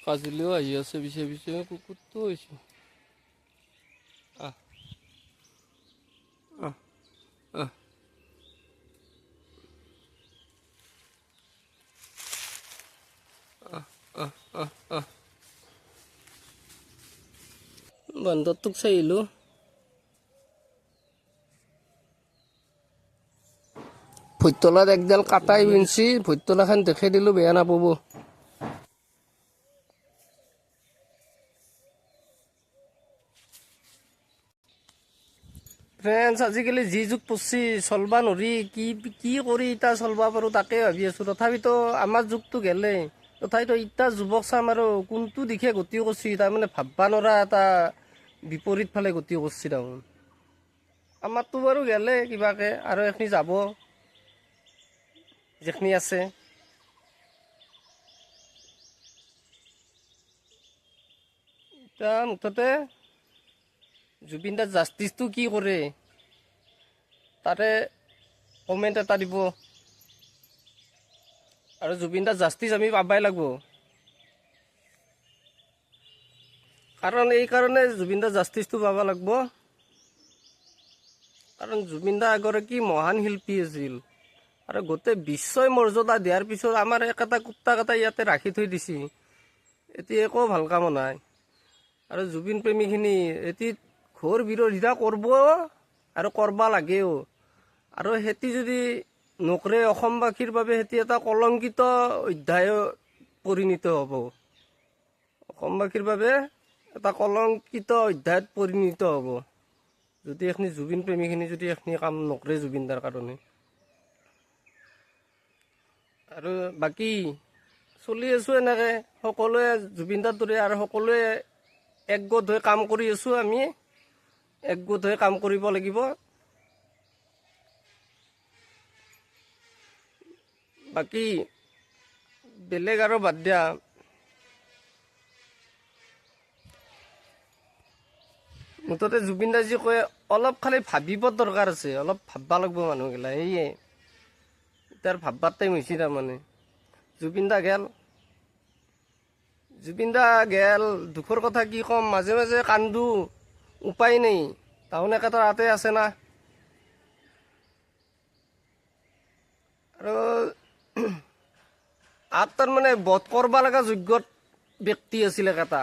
কাজলেও আহি আছে পিছে পিছে কুকুৰটো হৈছে বান্দৰটোক চাই আহিলোঁ ভৈতলাত একডাল কাটাই বিনছি ভৈতলাখান দেখাই দিলোঁ বেয়া নাপাব ফ্ৰেণ্ডছ আজিকালি যি যুগ পৰছি চলবা নৰি কি কৰি ইতা চলবা পাৰোঁ তাকে ভাবি আছোঁ তথাপিতো আমাৰ যুগটো গেলে তথাপিতো ইতা যুৱক চাম আৰু কোনটো দিশে গতি কৰিছে তাৰমানে ভাববা নৰা এটা বিপৰীত ফালে গতি কৰিছে তাৰমানে আমাৰতো বাৰু গেলে কিবাকে আৰু এইখিনি যাব যিখিনি আছে এতিয়া মুঠতে জুবিন দাৰ জাষ্টিছটো কি কৰে তাতে কমেণ্ট এটা দিব আৰু জুবিন দাৰ জাষ্টিছ আমি পাবাই লাগিব কাৰণ এই কাৰণে জুবিন দাৰ জাষ্টিছটো পাব লাগিব কাৰণ জুবিন দা এগৰাকী মহান শিল্পী আছিল আৰু গোটেই বিশ্বই মৰ্যাদা দিয়াৰ পিছত আমাৰ একটা কুত্তা কাটা ইয়াতে ৰাখি থৈ দিছে এতিয়া একো ভাল কাম নাই আৰু জুবিন প্ৰেমীখিনি এটি ঘোৰ বিৰোধিতা কৰিব আৰু কৰবা লাগেও আৰু সেটি যদি নকৰে অসমবাসীৰ বাবে সেটি এটা কলংকিত অধ্যায় পৰিণত হ'ব অসমবাসীৰ বাবে এটা কলংকিত অধ্যায়ত পৰিণত হ'ব যদি এখিনি জুবিন প্ৰেমীখিনি যদি এখিনি কাম নকৰে জুবিন দাৰ কাৰণে আৰু বাকী চলি আছোঁ এনেকৈ সকলোৱে জুবিন দাৰ দৰে আৰু সকলোৱে একগোট হৈ কাম কৰি আছোঁ আমি একগোট হৈ কাম কৰিব লাগিব বাকী বেলেগ আৰু বাদ দিয়া মুঠতে জুবিন দাই যি কয় অলপ খালি ভাবিব দৰকাৰ আছে অলপ ভাববা লাগিব মানুহগিলা সেয়ে তাৰ ভাববাৰ টাইম হৈছে তাৰমানে জুবিন দা গেল দুখৰ কথা কি ক'ম মাজে মাজে কান্দো উপায় নাই টাউন একেটা তাতে আছে না আৰু আগ তাৰমানে বধ কৰবা লগা যোগ্যত ব্যক্তি আছিল একেটা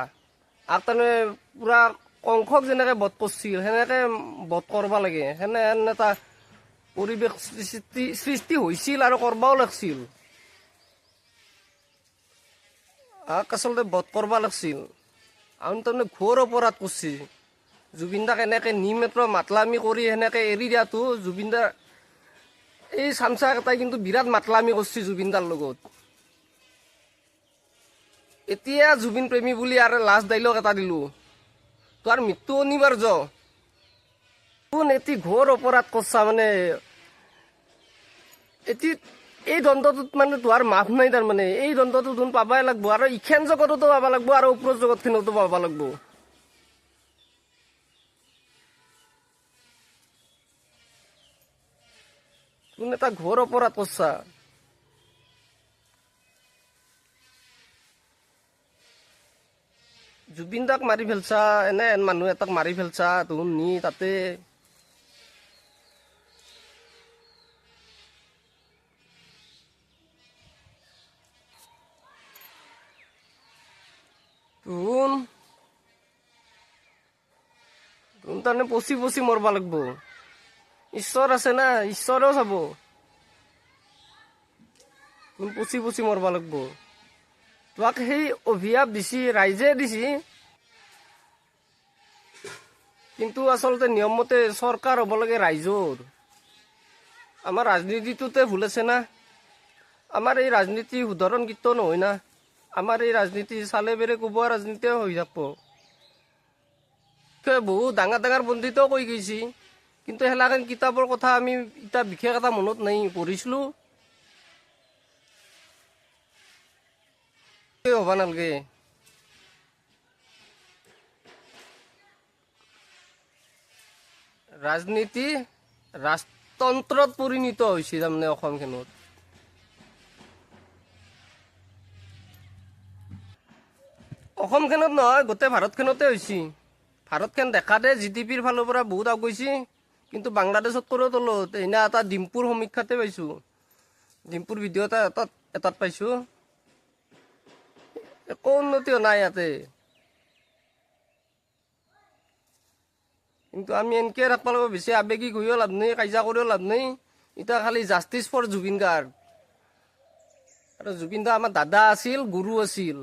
আগ তাৰমানে পূৰা কংসক যেনেকৈ বধ কৰিছিল সেনেকৈ বধ কৰবা লাগে সেনেহেন এটা পৰিৱেশ সৃষ্টি হৈছিল আৰু কৰবাও লাগছিল আচলতে বধ কৰবা লাগছিল আৰু তাৰমানে ঘোৰ অপৰাধ কৰিছে জুবিন দাক এনেকৈ নিমেত্ৰ মাতলামি কৰি সেনেকৈ এৰি দিয়াটো জুবিন দাৰ এই চামচা এটাই কিন্তু বিৰাট মাতলামি কৰিছে জুবিন দাৰ লগত এতিয়া জুবিন প্ৰেমী বুলি আৰু লাষ্ট ডাইলগ এটা দিলোঁ তোৰ মৃত্যু অনিবাৰ্য কোন এটি ঘোৰ অপৰাধ কৰছা মানে এটি এই দণ্ডটোত মানে তোহাৰ মাফ নাই তাৰমানে এই দণ্ডটো তোন পাবাই লাগব আৰু ইখান জগততো পাব লাগব আৰু ওপৰৰ জগতখনতো পাব লাগব কোন এটা ঘোৰ অপৰাধ কৰছা জুবিন দাক মাৰি ফেলছা এনে মানুহ এটাক মাৰি ফেলছা তোন নি তাতে তোন তাৰমানে পচি পচি মৰবা লাগব ঈশ্বৰ আছে না ঈশ্বৰেও চাব তোন পচি পচি মৰবা লাগব তোমাক সেই অভিশাপ দিছি, ৰাইজে দিছি। কিন্তু আচলতে নিয়মমতে চৰকাৰ হ'ব লাগে ৰাইজৰ। আমাৰ ৰাজনীতিটোতে ভুল আছে না। আমাৰ এই ৰাজনীতি শুধৰণ কীৰ্তন নহয় না। আমাৰ এই ৰাজনীতি চালে বেৰে কোবোৱা ৰাজনীতিয়ে হৈ থাকিব। বহুত ডাঙৰ ডাঙৰ পণ্ডিতেও কৈ গৈছি, কিন্তু সেলাখান কিতাপৰ কথা আমি এতিয়া বিশেষ এটা মনত নাই, পঢ়িছিলোঁ। হ'ব নালাগে। ৰাজনীতি ৰাজতন্ত্ৰত পৰিণত হৈছে তাৰমানে অসমখনত। অসমখনত নহয়, গোটেই ভাৰতখনতে হৈছে। ভাৰতখন দেখাতে GDPৰ ফালৰ পৰা বহুত আগুৱাইছে, কিন্তু বাংলাদেশত কৰি তলত। সেইদিনা এটা ডিম্পুৰ সমীক্ষাতে পাইছোঁ, ডিম্পুৰ ভিডিঅ' এটাত পাইছোঁ। একো উন্নতি নাই ইয়াতে। কিন্তু আমি এনেকৈ ৰাখিব লাগিব, বেছি আৱেগিক হৈও লাভ নাই, কাজিয়া কৰিও লাভ নাই। এতিয়া খালি জাষ্টিছ ফৰ জুবিন গাৰ্গ। আৰু জুবিন দা আমাৰ দাদা আছিল, গুৰু আছিল।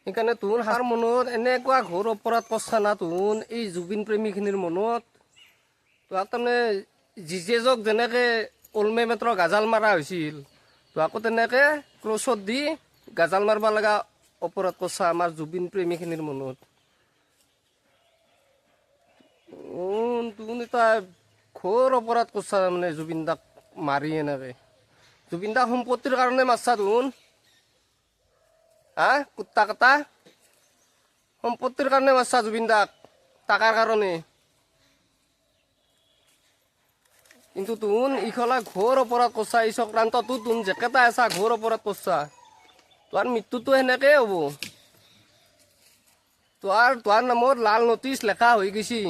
সেইকাৰণে তোৰ সাৰ মনত এনেকুৱা ঘোৰ অপৰাধ কৰছা না তোন এই জুবিন প্ৰেমীখিনিৰ মনত। তোহাক তাৰমানে জিজেজক যেনেকৈ ওলমে মাত্ৰ গাজাল মাৰা হৈছিল, তোহাকো তেনেকৈ ক্লছত দি গাজাল মাৰিব লগা অপৰাধ কৰছা আমাৰ জুবিন প্ৰেমীখিনিৰ মনত। তোন এটা ঘোৰ অপৰাধ কৰছা তাৰমানে জুবিন দাক মাৰি এনেকৈ। জুবিন দাক সম্পত্তিৰ কাৰণে মাৰছা তোন। কুত্তা কটা সম্পত্তিৰ কাৰণে মাৰছা জুবিন দাক, টাকাৰ কাৰণে। কিন্তু তোন ইফালে ঘোৰ অপৰাধ কৰছা, এই চক্ৰান্তটো তোন জেকেটা আছা ঘোৰ অপৰাধ কৰছা। তোহাৰ মৃত্যুটো সেনেকেই হ'ব। তোহাৰ নামত লাল নটিচ লেখা হৈ গৈছে।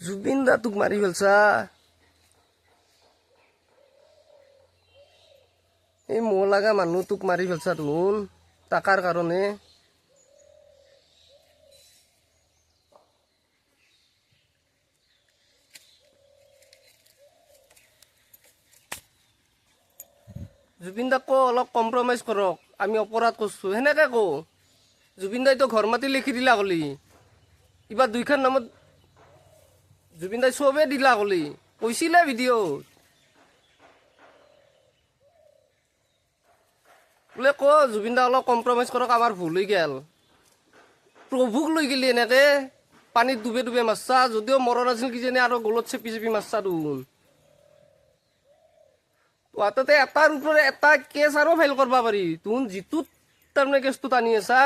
জুবিন দা তোক মাৰি পেলছা। এই মোহ লগা মানুহ তোক মাৰি পেলছা তোন টাকাৰ কাৰণে। জুবিন দাক কওঁ অলপ কম্প্ৰমাইজ কৰক, আমি অপৰাধ কৰিছোঁ সেনেকৈ কওঁ। জুবিন দাইতো ঘৰ মাটি লিখি দিলা কলি, এইবাৰ দুইখন নামত জুবিন দাই চবেই দিলা কলি, কৈছিলে ভিডিঅ'ত। বোলে জুবিন দা অলপ কম্প্ৰমাইজ কৰক, আমাৰ ভুল হৈ গেল। প্ৰভুক লৈ গেলি এনেকৈ পানীত ডুবে ডুবে মাৰছা, যদিও মৰণ আছিল কিজানি আৰু গলত চেপি চেপি মাৰছা তোন। তাতে এটাৰ ওপৰত এটা কেছ আৰু ফাইল কৰিব পাৰি। তোন যিটোত তাৰমানে কেছটো টানি আছা,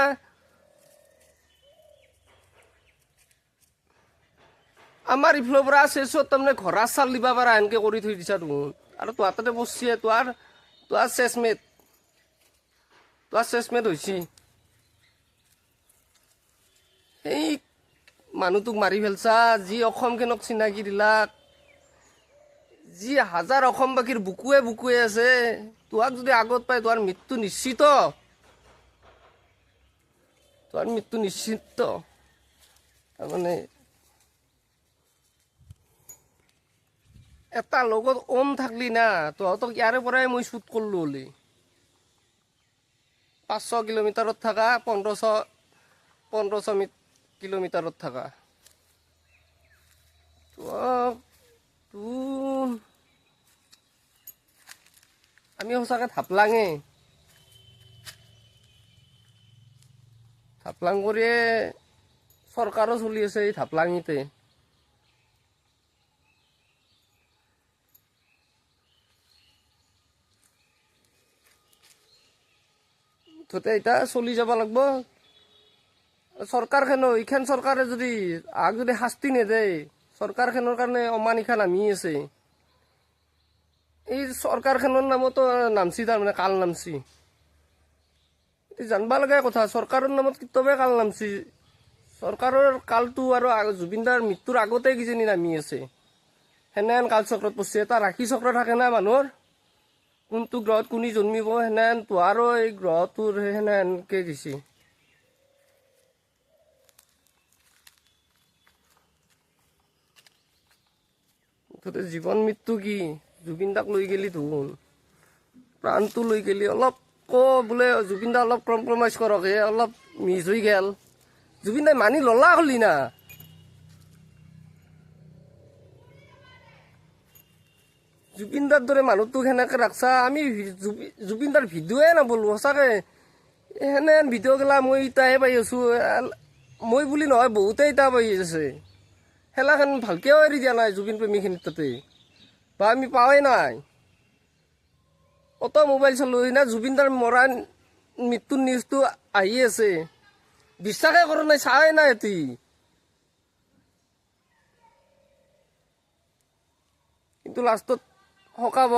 আমাৰ ইফালৰ পৰা চেছত তাৰমানে ঘোঁৰা চাল দিব পাৰা এনেকৈ কৰি থৈ দিছা তোন। আৰু তোহাৰ তাতে পৰছিয়ে, তোহাৰ চেছমেট হৈছে। এই মানুহটোক মাৰি পেলছা, যি অসমখনক চিনাকি দিলাক, যি হাজাৰ অসমবাসীৰ বুকুৱে বুকুৱে আছে। তোহাক যদি আগত পায় তোহাৰ মৃত্যু নিশ্চিত। তাৰমানে এটা লগত ওম থাকলি না, তহঁতক ইয়াৰে পৰাই মই শ্বুট কৰিলোঁ হ'লি। 500 কিলোমিটাৰত থকা, 1500 কিলোমিটাৰত থকা তোন আমি সঁচাকৈ ধাপলাং কৰিয়ে চৰকাৰো চলি আছে এই ধাপলাঙিতে। মুঠতে এতিয়া চলি যাব লাগিব। চৰকাৰখনো এইখন চৰকাৰে যদি শাস্তি নিদিয়ে, চৰকাৰখনৰ কাৰণে অমানিশা নামি আছে। এই চৰকাৰখনৰ নামতো নামছি, তাৰমানে কাল নামছি। জানবা লগা কথা, চৰকাৰৰ নামত কেতিয়াবাই কাল নামছি। চৰকাৰৰ কালটো আৰু জুবিনদাৰ মৃত্যুৰ আগতে কিজানি নামি আছে। সেনেহেন কাল চক্ৰত পৰছে। এটা ৰাশি চক্ৰ থাকে না মানুহৰ, কোনটো গ্ৰহত কোনি জন্মিব, সেনেহেন তোহাৰো এই গ্ৰহটোৰ সেনেহেনকৈ দিছে। মুঠতে জীৱন মৃত্যু কি জুবিন দাক লৈ গেলি ধুন প্ৰাণটো লৈ গেলি অলপ বোলে জুবিন দা অলপ কম্প্ৰমাইজ কৰক অলপ মিছ হৈ গেল জুবিন দাই মানি ললা হলি না জুবিন দাৰ দৰে মানুহটোক সেনেকে ৰাখছা আমি জুবিন দাৰ ভিডিঅ'য়ে নাবলো সঁচাকে সেনে ভিডিঅ' গেলা মই ইতাহে পাই আছো মই বুলি নহয় বহুতেই ইতা পাই আছে খেলাখন ভালকেও এৰি দিয়া নাই জুবিন প্ৰেমীখিনিৰ তাতে বা আমি পাৱাই নাই অত মোবাইল চালো না জুবিন দাৰ মৰা মৃত্যুৰ নিউজটো আহি আছে বিশ্বাসে কৰা নাই চাই নাই এটি কিন্তু লাষ্টত সকাব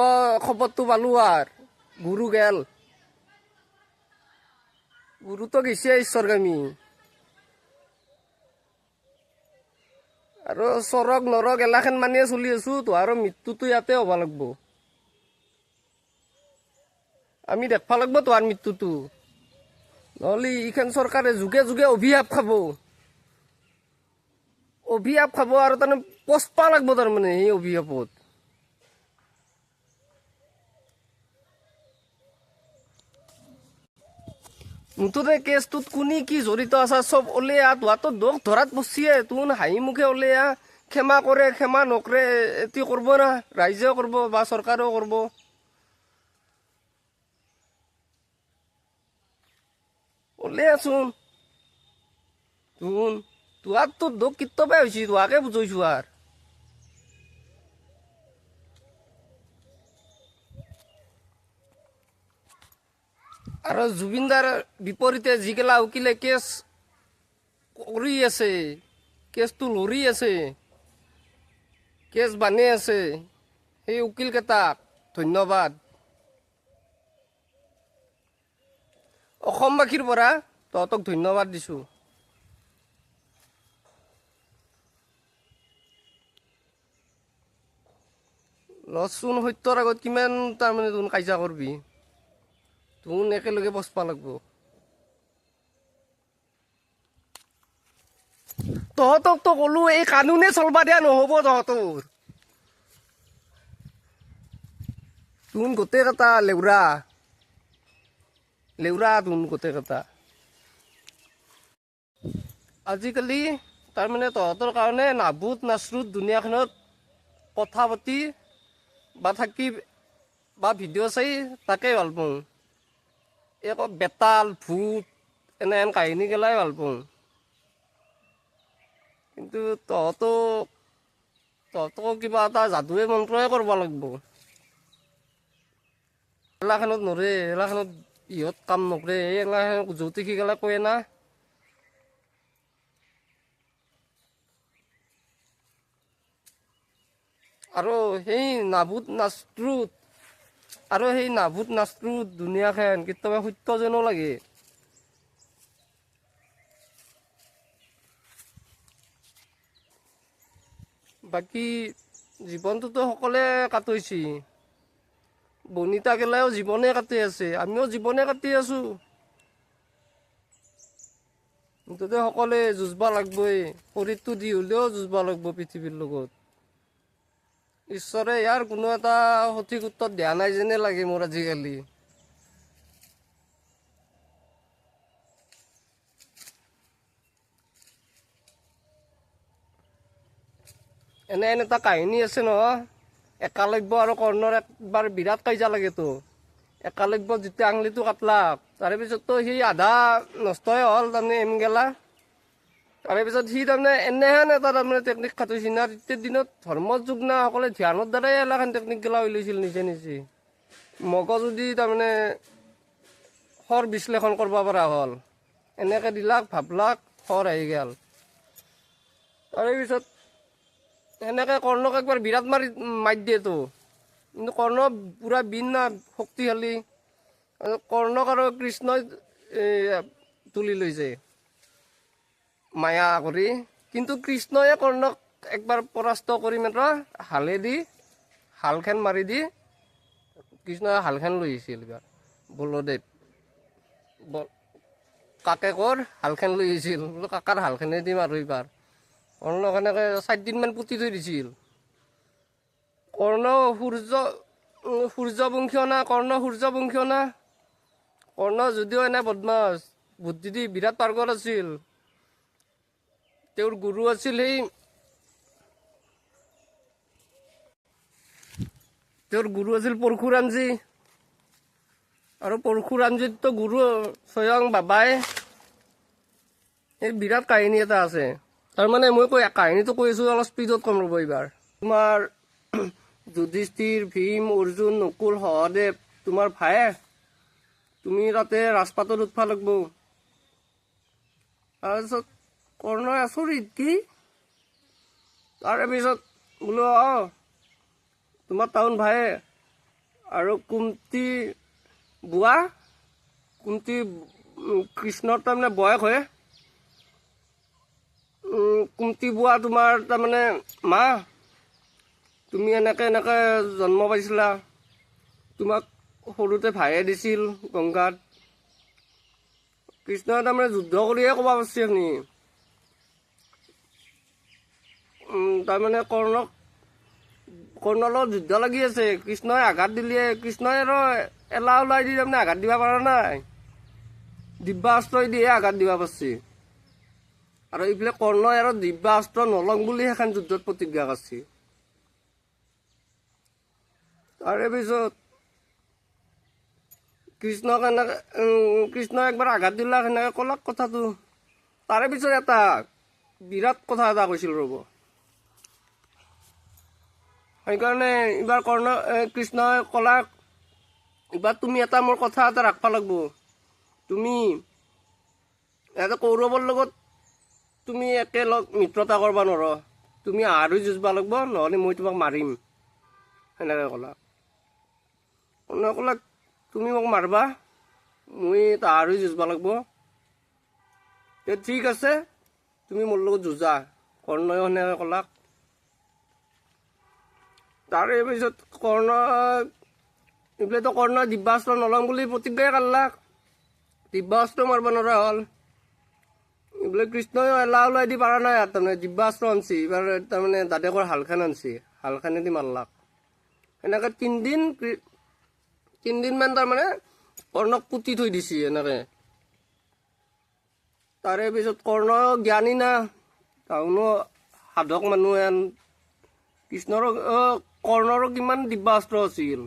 খবৰটো পালো আৰু গুৰু গেল গুৰুতো গেছে ঈশ্বৰগামী আৰু চৰক নৰক এলাখান মানিয়ে চলি আছো তোহাৰ মৃত্যুটো ইয়াতে হ'ব লাগব আমি দেখবা লাগব তোহাৰ মৃত্যুটো নহ'লে ইখন চৰকাৰে যুগে যুগে অভিশাপ খাব আৰু তাৰমানে পচপা লাগব তাৰমানে সেই অভিশাপত মুঠতে কেছটোত কোনে কি জড়িত আছে চব ওলেয়া তোহাতো দুখ ধৰাত পৰছিয়ে তোন হাঁহি মুখে ওলেয়া ক্ষমা কৰে ক্ষমা নকৰে এটি কৰিব না ৰাইজেও কৰিব বা চৰকাৰেও কৰিব ওলেয়াচোন তোন তোহাৰতো দুখ কেতিয়াবাই হৈছে তোহাকে বুজাইছো আৰু জুবিন দাৰ বিপৰীতে যিগিলা উকিলে কেছ কৰি আছে কেছটো লৰি আছে কেছ বানি আছে সেই উকিলকেইটাক ধন্যবাদ অসমবাসীৰ পৰা তহঁতক ধন্যবাদ দিছোঁ লচোন সত্যৰ আগত কিমান তাৰমানে তোন কাজিয়া কৰবি তোন একেলগে পচপা লাগব তহঁতকতো ক'লো এই কানুনে চলবা দিয়া নহ'ব তহঁতৰ তোন গোটেই কেইটা লেউৰা তোন গোটেই কেইটা আজিকালি তাৰমানে তহঁতৰ কাৰণে নাবুত নাচৰুত দুনিয়াখনত কথা পাতি বা থাকি বা ভিডিঅ' চাই তাকেই ভাল পাওঁ একো বেতাল ভূত এনে কাহিনী গেলাই ভাল পাওঁ কিন্তু তহঁতক কিবা এটা যাদুৱে মন্ত্ৰই কৰিব লাগিব এলাখানত নৰে এলাখানত ইহঁত কাম নকৰে এলাখানত জ্যোতিষী গেলা কয় না আৰু সেই নাভূত নাচৰুত দুনিয়াখন কেতিয়াবা সত্য যেনো লাগে বাকী জীৱনটোতো সকলোৱে কাটাইছে বনিতা গেলাও জীৱনে কাটি আছে আমিও জীৱনে কাটি আছো মুঠতে সকলোৱে যুঁজবা লাগবই শৰীৰটো দি হ'লেও যুঁজবা লাগব পৃথিৱীৰ লগত ঈশ্বৰে ইয়াৰ কোনো এটা সঠিক উত্তৰ দিয়া নাই যেনে লাগে মোৰ আজিকালি এনে এটা কাহিনী আছে নহয় একালব্য আৰু কৰ্ণৰ একবাৰ বিৰাট কাজিয়া লাগেতো একালব্য যেতিয়া আঙুলিটো কাটলাক তাৰে পিছততো সি আধা নষ্টই হ'ল তাৰমানে এম গেলা তাৰে পিছত সি তাৰমানে এনেহেন এটা তাৰমানে টেকনিক খাটিছিল না তেতিয়াৰ দিনত ধৰ্মৰ যুগ না সকলোৱে ধ্যানৰ দ্বাৰাই এলাখান টেকনিক গেলা ওলাইছিল নিজে মগজুদি তাৰমানে খৰ বিশ্লেষণ কৰিব পৰা হ'ল এনেকৈ দিলাক ভাবলাক খৰ আহি গ'ল তাৰে পিছত সেনেকৈ কৰ্ণক একবাৰ বিৰাট মাৰি দিয়েতো কিন্তু কৰ্ণ পূৰা বিন না শক্তিশালী কৰ্ণক আৰু কৃষ্ণই তুলি লৈ যায় মায়া কৰি কিন্তু কৃষ্ণয়ে কৰ্ণক একবাৰ পৰাস্ত কৰি মাত্ৰ হালখন মাৰি দি কৃষ্ণই হালখন লৈ আহিছিল এইবাৰ বলদেৱ কাকেকৰ হালখন লৈ আহিছিল বোলো কাকাৰ হালখনে দিম আৰু এইবাৰ কৰ্ণক এনেকৈ 4 দিনমান পুতি থৈ দিছিল কৰ্ণ সূৰ্যবংশীয় না কৰ্ণ যদিও এনে বদমাছ বুদ্ধি দি বিৰাট পাৰ্গত আছিল। তেওঁৰ গুৰু আছিল পৰশুৰামজী, আৰু পৰশুৰামজীতো গুৰু স্বয়ং বাবাই। এই বিৰাট কাহিনী এটা আছে। তাৰমানে মই কাহিনীটো কৈ আছোঁ, অলপ স্পীডত কম ৰ'ব এইবাৰ। তোমাৰ যুধিষ্ঠিৰ, ভীম, অৰ্জুন, নকুল, সহদেৱ তোমাৰ ভায়ে, তুমি তাতে ৰাজপাতত উঠবা লাগব। তাৰপিছত কৰ্ণই আচৰিত, কি? তাৰে পিছত বোলো তোমাৰ টাউন ভায়ে আৰু কুন্তি বুঢ়া, কৃষ্ণৰ তাৰমানে বয়স হয়। কুন্তি বুঢ়া তোমাৰ তাৰমানে মা, তুমি এনেকৈ জন্ম পাইছিলা, তোমাক সৰুতে ভায়ে দিছিল গংগাত। কৃষ্ণই তাৰমানে যুদ্ধ কৰিয়ে ক'ব পাৰিছে আপুনি। তাৰমানে কৰ্ণৰ লগত যুদ্ধ লাগি আছে। কৃষ্ণই আঘাত দিলে, কৃষ্ণই আৰু এলা ওলাই দি তাৰমানে আঘাত দিব পৰা নাই, দিব্যাস্ত্ৰই দিয়ে আঘাত দিব পাৰিছে। আৰু এইফালে কৰ্ণই আৰু দিব্যাস্ত্ৰ নলওঁ বুলি সেইখন যুদ্ধত প্ৰতিজ্ঞা কৰিছে। তাৰে পিছত কৃষ্ণই একবাৰ আঘাত দিলাক, সেনেকৈ ক'লাক কথাটো। তাৰে পিছত এটা বিৰাট কথা এটা কৈছিল ৰ'ব। সেইকাৰণে এইবাৰ কৃষ্ণই ক'লাক, এইবাৰ তুমি এটা মোৰ কথা এটা ৰাখবা লাগব। তুমি এটা কৌৰৱৰ লগত তুমি একেলগ মিত্ৰতা কৰবা নোৱাৰা, তুমি আহাৰি যুঁজবা লাগব, নহ'লে মই তোমাক মাৰিম। সেনেকৈ ক'লাক। কৰ্ণই ক'লাক, তুমি মোক মাৰবা, মই আহাৰি যুঁজবা লাগব। ঠিক আছে, তুমি মোৰ লগত যুঁজা। কৰ্ণইও সেনেকৈ ক'লাক। তাৰে পিছত কৰ্ণই দিব্যাস্ত্ৰ নলওঁ বুলি প্ৰতিজ্ঞাই কাঢ়লাক, দিব্যাস্ত্ৰ মাৰিব নোৱাৰা হ'ল। এইবিলাক কৃষ্ণইও এলা ওলাই দি পাৰা নাই, তাৰমানে দিব্যাস্ত্ৰ আনছি, এইবাৰ তাৰমানে দাদেকৰ হালখান আনছি, হালখানেদি মাৰলাক। সেনেকৈ তিনিদিনমান তাৰমানে কৰ্ণক পুতি থৈ দিছে এনেকৈ। তাৰে পিছত কৰ্ণও জ্ঞানী না, তাহুনো সাধক মানুহ হেন। কৰ্ণৰো কিমান দিব্যাস্ত্ৰ আছিল।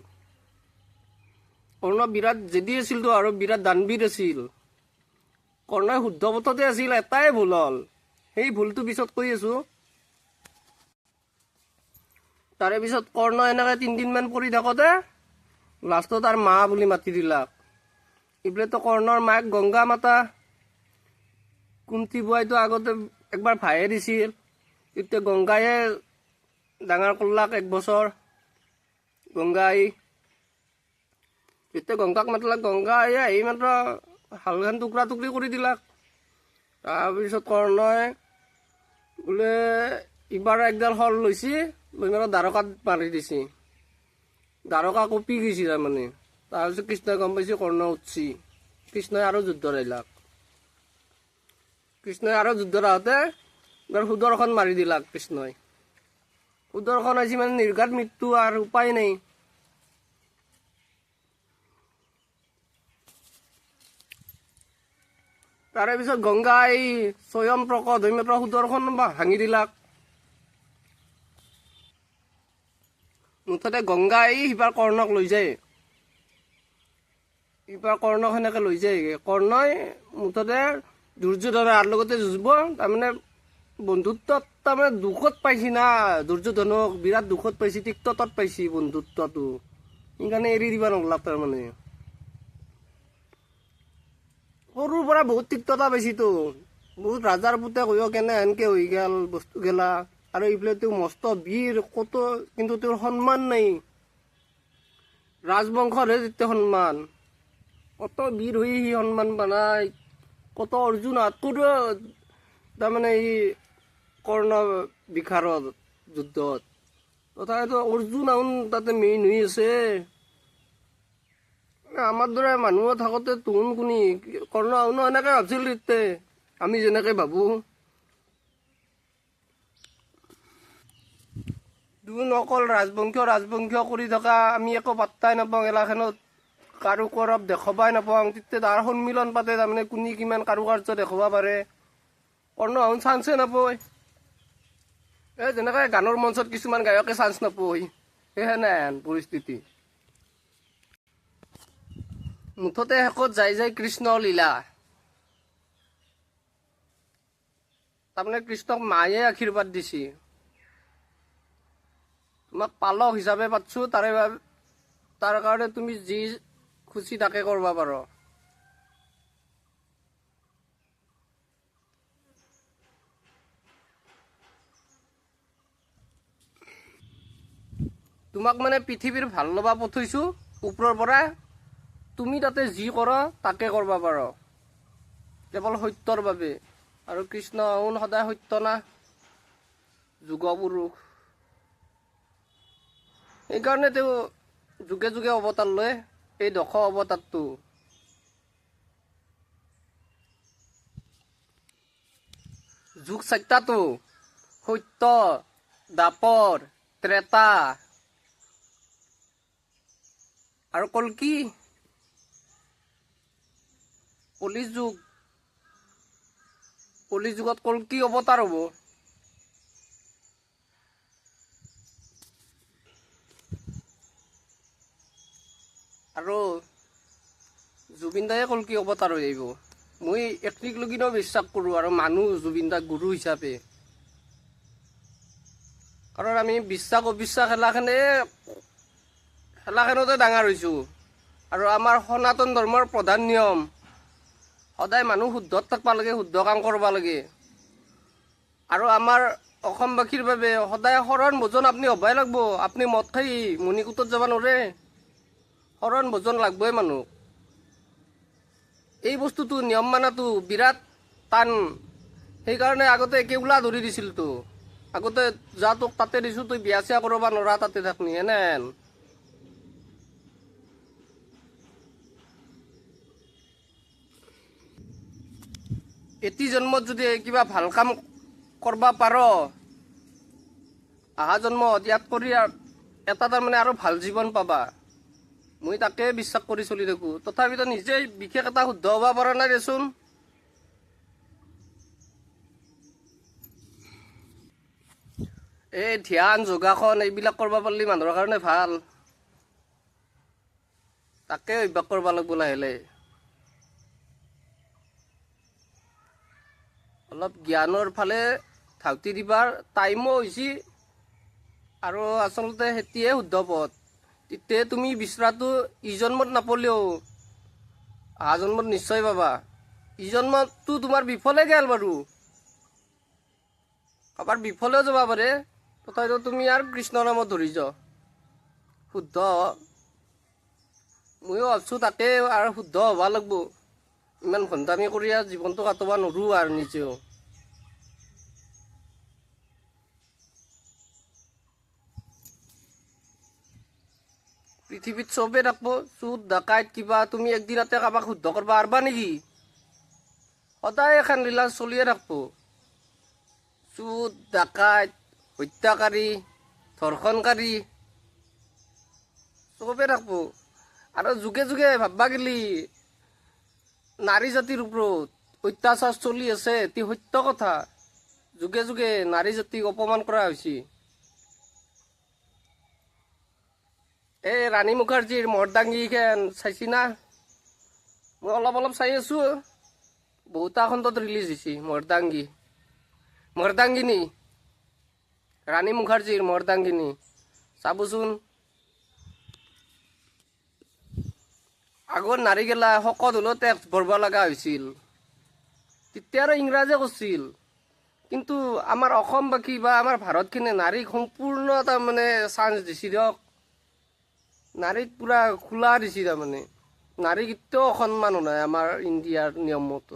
কৰ্ণ বিৰাট জেদি আছিলতো, আৰু বিৰাট দানবীৰ আছিল। কৰ্ণই শুদ্ধ পথতে আছিল, এটাই ভুল হ'ল, সেই ভুলটো পিছত কৈ আছোঁ। তাৰে পিছত কৰ্ণ এনেকৈ 3 দিনমান পৰি থাকোঁতে লাষ্টত তাৰ মা বুলি মাতি দিলাক। এইফালেতো কৰ্ণৰ মাক গংগা মাতা, কুন্তি বুঢ়াইতো আগতে একবাৰ ভায়ে দিছিল, তেতিয়া গংগায়ে ডাঙৰ কৰলাক 1 বছৰ। গংগাই যেতিয়া গংগাক মাতিলাক, গংগাই আহি মাত্ৰ হালখান টুকৰা টুকৰি কৰি দিলাক। তাৰপিছত কৰ্ণই বোলে এইবাৰ একডাল শল লৈছি, লৈ মানে দ্বাৰকাত মাৰি দিছে, দ্বাৰকা কঁপি গৈছে তাৰমানে। তাৰপিছত কৃষ্ণই গম পাইছে কৰ্ণ উঠছি, কৃষ্ণই আৰু যুদ্ধত আহিলাক। কৃষ্ণই আৰু যুদ্ধত আহোঁতে এবাৰ সুদৰ্শন মাৰি দিলাক কৃষ্ণই। সুদৰ্শন আহিছে মানে নিৰ্ঘাত মৃত্যু, আৰু উপায় নাই। তাৰে পিছত গংগাই স্বয়ং প্ৰকট হৈ মাত্ৰ সুদৰ্শন ভাঙি দিলাক। মুঠতে গংগাই সিবাৰ কৰ্ণক লৈ যায়, এইবাৰ কৰ্ণক সেনেকৈ লৈ যায়। কৰ্ণই মুঠতে দুৰ্যোধনৰ লগতে যুঁজিব, তাৰমানে বন্ধুত্বত তাৰমানে দুখত পাইছি না, দুৰ্যোধনক বিৰাট দুখত পাইছি, তিক্ততাত পাইছি বন্ধুত্বটো, সেইকাৰণে এৰি দিব নগলাক। তাৰমানে সৰুৰ পৰা বহুত তিক্ততা পাইছিতো, বহুত ৰাজাৰ পুতেক হৈও কেনে এনেকৈ হৈ গেল বস্তু গেলা। আৰু এইফালে তেওঁ মস্ত বীৰ, ক'তো কিন্তু তেওঁৰ সন্মান নাই, ৰাজবংশৰহে যেতিয়া সন্মান, কত বীৰ হৈ সি সন্মান পায়, কত অৰ্জুন হাতকৰো তাৰমানে ই কৰ্ণ বিখাৰত যুদ্ধত, তথাপিতো অৰ্জুন আহোন তাতে মেইন হৈ আছে। আমাৰ দৰে মানুহ থাকোঁতে তোহোন কোনি কৰ্ণ আহোনো এনেকৈ ভাবছিল তেতিয়া, আমি যেনেকৈ ভাবোঁ। যোন অকল ৰাজবংশ কৰি থকা আমি একো পাত্তাই নাপাওঁ এলাখনত কাৰো কৰব দেখাবাই নাপাওঁ তেতিয়া তাৰ সন্মিলন পাতে তাৰমানে কোনে কিমান কাৰুকাৰ্য দেখাব পাৰে অন্য এখন চান্সে নাপায় যেনেকৈ গানৰ মঞ্চত কিছুমান গায়কে চান্স নাপায় সেহেন পৰিস্থিতি মুঠতে শেষত যাই কৃষ্ণ লীলা তাৰমানে কৃষ্ণক মায়ে আশীৰ্বাদ দিছে তোমাক পালক হিচাপে পাতছো তাৰ কাৰণে তুমি যি খুচি তাকে কৰিব পাৰো তোমাক মানে পৃথিৱীৰ ভাল ল'বা পঠাইছো ওপৰৰ পৰা তুমি তাতে যি কৰা তাকে কৰিব পাৰো কেৱল সত্যৰ বাবে আৰু কৃষ্ণ সদায় সত্য না যুগপুৰুষ সেইকাৰণে তেওঁ যুগে যুগে অৱতাৰ লয় এই দশ অৱতাৰটো যুগ চাৰিটাটো সত্য দ্বাপৰ ত্ৰেতা আৰু কল্কি কলি যুগত কল্কি অৱতাৰ হ'ব আৰু জুবিন দায়ে কল্কি অৱতাৰ হৈ আহিব মই একলিক লগিনো বিশ্বাস কৰোঁ আৰু মানুহ জুবিন দাক গুৰু হিচাপে কাৰণ আমি বিশ্বাস অবিশ্বাস খেলাখনতে ডাঙৰ হৈছোঁ আৰু আমাৰ সনাতন ধৰ্মৰ প্ৰধান নিয়ম সদায় মানুহ শুদ্ধত থাকিব লাগে শুদ্ধ কাম কৰিব লাগে আৰু আমাৰ অসমবাসীৰ বাবে সদায় শৰণ ভজন আপুনি হ'বই লাগিব আপুনি মদ খাই মণিকূটত যাব নোৱাৰে শৰণ ভজন লাগবই মানুহ এই বস্তুটো নিয়ম মানাটো বিৰাট টান সেইকাৰণে আগতে কেউলা ধৰি দিছিলতো আগতে যা তোক তাতে দিছোঁ তই বিয়া চিয়া কৰিব নোৱাৰা তাতে থাকনি এনেহেন এটি জন্মত যদি কিবা ভাল কাম কৰিব পাৰ অহা জন্মত ইয়াত কৰি এটা তাৰমানে আৰু ভাল জীৱন পাবা মই তাকে বিশ্বাস কৰি চলি থাকোঁ তথাপিতো নিজে বিশেষ এটা শুদ্ধ হ'ব পৰা নাই দেচোন এই ধ্যান যোগাসন এইবিলাক কৰিব পাৰিলে মানুহৰ কাৰণে ভাল তাকে অভ্যাস কৰিব লাগিব লাহে লাহে অলপ জ্ঞানৰ ফালে ধাউতি দিবাৰ টাইমো হৈছে আৰু আচলতে সেতিয়ে শুদ্ধ পথ তেতিয়া তুমি বিচৰাটো ইজন্মত নাপালেও অহা জন্মত নিশ্চয় পাবা ইজন্মতটো তোমাৰ বিফলে গেল বাৰু কাৰোবাৰ বিফলেও যাব পাৰে তথাপিতো তুমি আৰু কৃষ্ণ নামত ধৰি যোৱা শুদ্ধ ময়ো ভাবছোঁ তাকে আৰু শুদ্ধ হ'ব লাগিব ইমান ভণ্ডামি কৰি আৰু জীৱনটো কাটাব নোৱাৰোঁ আৰু নিজেও পৃথিৱীত চবেই থাকিব চুৰ ডাকাইত কিবা তুমি একদিনতে কাৰোবাক শুদ্ধ কৰিব পাৰিবা নেকি সদায় এখন লীলা চলিয়ে থাকিব চুৰ ডাকাইত হত্যাকাৰী ধৰ্ষণকাৰী চবেই থাকিব আৰু যুগে যুগে ভাববা গেলি নাৰী জাতিৰ ওপৰত অত্যাচাৰ চলি আছে এটি সত্য কথা যুগে যুগে নাৰী জাতিক অপমান কৰা হৈছে এই ৰাণী মুখাৰ্জীৰ মৰ্দাংগীখন চাইছি না মই অলপ চাই আছোঁ বহুতা খণ্ডত ৰিলিজ হৈছে মৰ্দাংগিনী ৰাণী মুখাৰ্জীৰ মৰ্দাংগিনী চাবচোন আগৰ নাৰীগেলা শকত হ'লেও টেক্স ভৰিব লগা হৈছিল তেতিয়া আৰু ইংৰাজে কৰিছিল কিন্তু আমাৰ অসমবাসী বা আমাৰ ভাৰতখনে নাৰীক সম্পূৰ্ণ তাৰমানে চান্স দিছে দিয়ক নাৰীক পূৰা খোলা দিছে তাৰমানে নাৰী কেতিয়াও অসন্মান নাই আমাৰ ইণ্ডিয়াৰ নিয়মত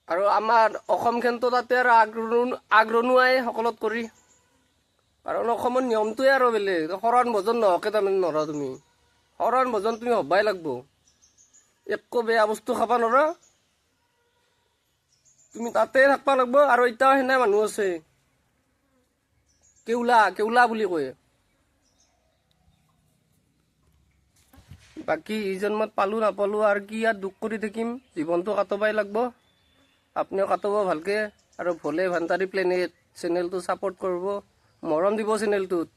আৰু আমাৰ অসমখনতো তাতে আৰু আগৰণুৱাই সকলত কৰি কাৰণ অসমৰ নিয়মটোৱে আৰু বেলেগ শৰণ ভজন নহকে তাৰমানে নৰা তুমি শৰণ ভজন তুমি হ'বাই লাগিব একো বেয়া বস্তু খাব নোৱাৰা তুমি তাতে থাকিব লাগিব আৰু এতিয়াও সেনে মানুহ আছে কেউলা কেউলা বুলি কয়। বাকী এই জন্মত পালো নাপালো আৰু কি ইয়াত দুখ কৰি থাকিম, জীৱনটো কাটবাই লাগব। আপুনিও কাটব ভালকে আৰু ভলে ভান্তাৰী প্লেনেট চেনেলটো ছাপোৰ্ট কৰিব, মৰম দিব চেনেলটোত।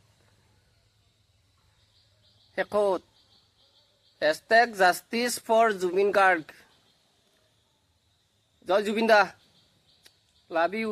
শেষত #Justice for Jubin Garg। জয় জুবিন দা, লাভ ইউ।